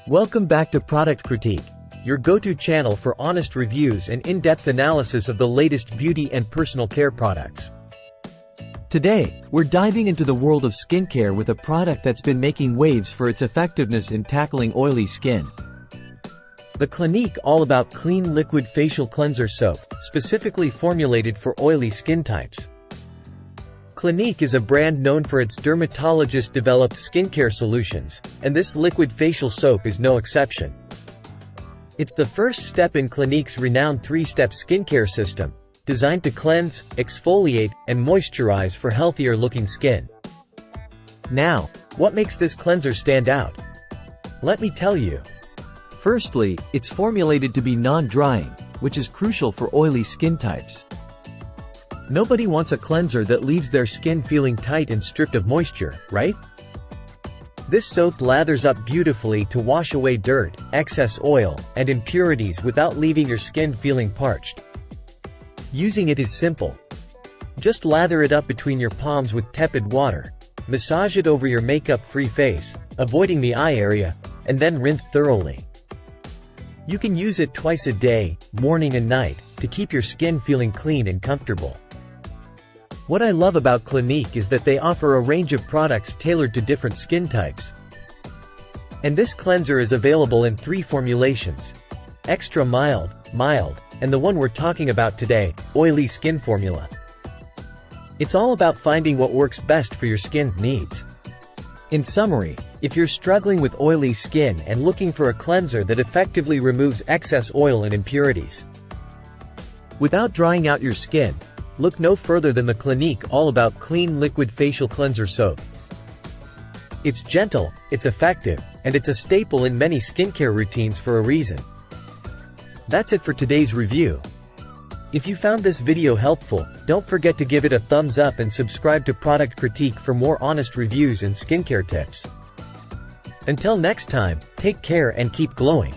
Welcome back to Product Critique, your go-to channel for honest reviews and in-depth analysis of the latest beauty and personal care products. Today, we're diving into the world of skincare with a product that's been making waves for its effectiveness in tackling oily skin. The Clinique All About Clean Liquid Facial Cleanser Soap, specifically formulated for oily skin types. Clinique is a brand known for its dermatologist-developed skincare solutions, and this liquid facial soap is no exception. It's the first step in Clinique's renowned three-step skincare system, designed to cleanse, exfoliate, and moisturize for healthier-looking skin. Now, what makes this cleanser stand out? Let me tell you. Firstly, it's formulated to be non-drying, which is crucial for oily skin types. Nobody wants a cleanser that leaves their skin feeling tight and stripped of moisture, right? This soap lathers up beautifully to wash away dirt, excess oil, and impurities without leaving your skin feeling parched. Using it is simple. Just lather it up between your palms with tepid water, massage it over your makeup-free face, avoiding the eye area, and then rinse thoroughly. You can use it twice a day, morning and night, to keep your skin feeling clean and comfortable. What I love about Clinique is that they offer a range of products tailored to different skin types. And this cleanser is available in 3 formulations: extra mild, mild, and the one we're talking about today, oily skin formula. It's all about finding what works best for your skin's needs. In summary, if you're struggling with oily skin and looking for a cleanser that effectively removes excess oil and impurities without drying out your skin, look no further than the Clinique All About Clean Liquid Facial Cleanser Soap. It's gentle, it's effective, and it's a staple in many skincare routines for a reason. That's it for today's review. If you found this video helpful, don't forget to give it a thumbs up and subscribe to Product Critique for more honest reviews and skincare tips. Until next time, take care and keep glowing.